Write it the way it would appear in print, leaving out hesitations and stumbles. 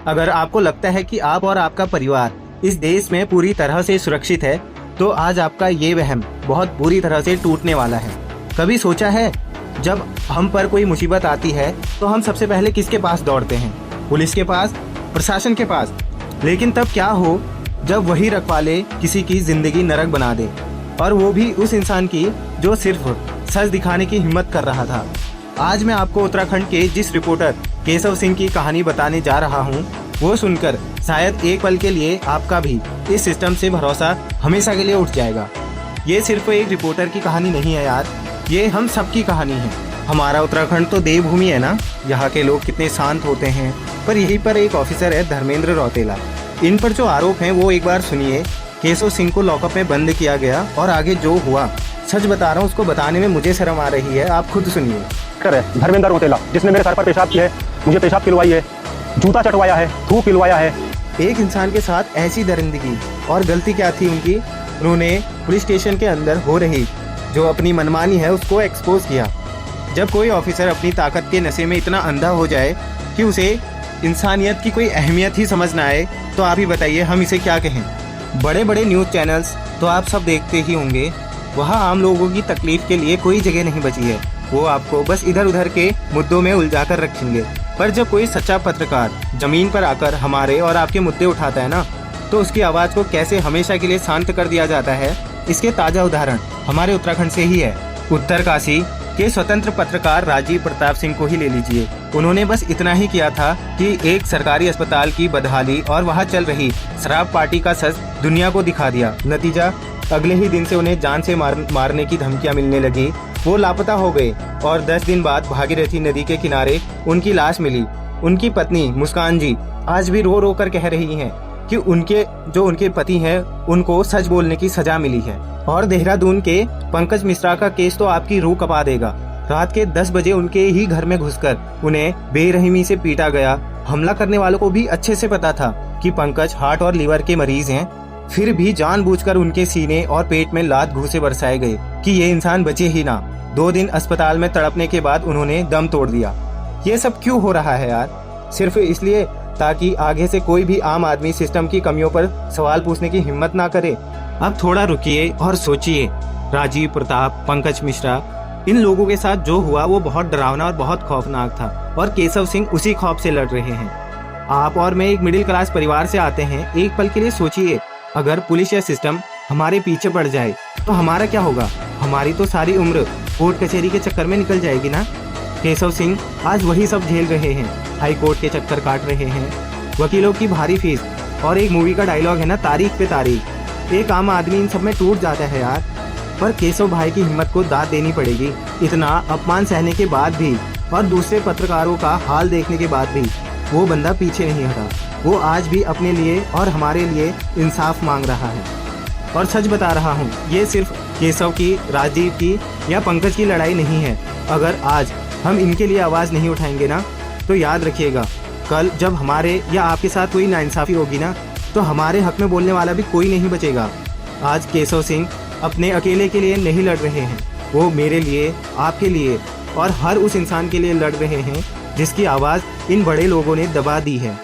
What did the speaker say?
अगर आपको लगता है कि आप और आपका परिवार इस देश में पूरी तरह से सुरक्षित है, तो आज आपका ये वहम बहुत बुरी तरह से टूटने वाला है। कभी सोचा है, जब हम पर कोई मुसीबत आती है तो हम सबसे पहले किसके पास दौड़ते हैं? पुलिस के पास, प्रशासन के पास। लेकिन तब क्या हो जब वही रखवाले किसी की जिंदगी नरक बना दे, और वो भी उस इंसान की जो सिर्फ सच दिखाने की हिम्मत कर रहा था। आज मैं आपको उत्तराखंड के जिस रिपोर्टर केशव सिंह की कहानी बताने जा रहा हूँ, वो सुनकर शायद एक पल के लिए आपका भी इस सिस्टम से भरोसा हमेशा के लिए उठ जाएगा। ये सिर्फ एक रिपोर्टर की कहानी नहीं है यार, ये हम सबकी कहानी है। हमारा उत्तराखंड तो देवभूमि है ना, यहाँ के लोग कितने शांत होते हैं। पर यहीं पर एक ऑफिसर है धर्मेंद्र रौतेला। इन पर जो आरोप हैं वो एक बार सुनिए। केशव सिंह को लॉकअप में बंद किया गया और आगे जो हुआ, सच बता रहा हूँ, उसको बताने में मुझे शर्म आ रही है, आप खुद सुनिए। धर्मेंद्र रौतेला, जिसने मेरे सर पर पेशाब किया है, मुझे पेशाब पिलवाई है, जूता चटवाया है, थूक पिलवाया है। एक इंसान के साथ ऐसी दरिंदगी, और गलती क्या थी उनकी? उन्होंने पुलिस स्टेशन के अंदर हो रही जो अपनी मनमानी है उसको एक्सपोज किया। जब कोई ऑफिसर अपनी ताकत के नशे में इतना अंधा हो जाए कि उसे इंसानियत की कोई अहमियत ही समझ ना आए, तो आप ही बताइए हम इसे क्या कहें। बड़े बड़े न्यूज़ चैनल्स तो आप सब देखते ही होंगे, वहाँ आम लोगों की तकलीफ के लिए कोई जगह नहीं बची है। वो आपको बस इधर उधर के मुद्दों में उलझा कर रखेंगे। पर जब कोई सच्चा पत्रकार जमीन पर आकर हमारे और आपके मुद्दे उठाता है ना, तो उसकी आवाज़ को कैसे हमेशा के लिए शांत कर दिया जाता है, इसके ताज़ा उदाहरण हमारे उत्तराखंड से ही है। उत्तरकाशी के स्वतंत्र पत्रकार राजीव प्रताप सिंह को ही ले लीजिए। उन्होंने बस इतना ही किया था कि एक सरकारी अस्पताल की बदहाली और वहाँ चल रही शराब पार्टी का सच दुनिया को दिखा दिया। नतीजा, अगले ही दिन से उन्हें जान से मारने की धमकियां मिलने लगी। वो लापता हो गए और 10 दिन बाद भागीरथी नदी के किनारे उनकी लाश मिली। उनकी पत्नी मुस्कान जी आज भी रो रो कर कह रही हैं कि उनके पति हैं, उनको सच बोलने की सजा मिली है। और देहरादून के पंकज मिश्रा का केस तो आपकी रूह कपा देगा। रात के 10 बजे उनके ही घर में घुसकर उन्हें बेरहमी से पीटा गया। हमला करने वालों को भी अच्छे से पता था कि पंकज हार्ट और लीवर के मरीज हैं, फिर भी जानबूझकर उनके सीने और पेट में लात घूंसे बरसाए गए कि ये इंसान बचे ही ना। 2 दिन अस्पताल में तड़पने के बाद उन्होंने दम तोड़ दिया। ये सब क्यों हो रहा है यार? सिर्फ इसलिए ताकि आगे से कोई भी आम आदमी सिस्टम की कमियों पर सवाल पूछने की हिम्मत ना करे। अब थोड़ा रुकिए और सोचिए। राजीव प्रताप, पंकज मिश्रा, इन लोगों के साथ जो हुआ वो बहुत डरावना और बहुत खौफनाक था, और केशव सिंह उसी खौफ से लड़ रहे हैं। आप और मैं एक मिडिल क्लास परिवार से आते हैं। एक पल के लिए सोचिए, अगर पुलिस या सिस्टम हमारे पीछे पड़ जाए तो हमारा क्या होगा? हमारी तो सारी उम्र कोर्ट कचहरी के चक्कर में निकल जाएगी ना। केशव सिंह आज वही सब झेल रहे हैं, हाई कोर्ट के चक्कर काट रहे हैं, वकीलों की भारी फीस, और एक मूवी का डायलॉग है ना, तारीख पे तारीख। एक आम आदमी इन सब में टूट जाता है यार। पर केशव भाई की हिम्मत को दाद देनी पड़ेगी। इतना अपमान सहने के बाद भी और दूसरे पत्रकारों का हाल देखने के बाद भी वो बंदा पीछे नहीं हटा। वो आज भी अपने लिए और हमारे लिए इंसाफ मांग रहा है। और सच बता रहा हूँ, ये सिर्फ केशव की, राजीव की या पंकज की लड़ाई नहीं है। अगर आज हम इनके लिए आवाज़ नहीं उठाएंगे ना, तो याद रखिएगा, कल जब हमारे या आपके साथ कोई नाइंसाफ़ी होगी ना, तो हमारे हक में बोलने वाला भी कोई नहीं बचेगा। आज केशव सिंह अपने अकेले के लिए नहीं लड़ रहे हैं, वो मेरे लिए, आपके लिए और हर उस इंसान के लिए लड़ रहे हैं जिसकी आवाज़ इन बड़े लोगों ने दबा दी है।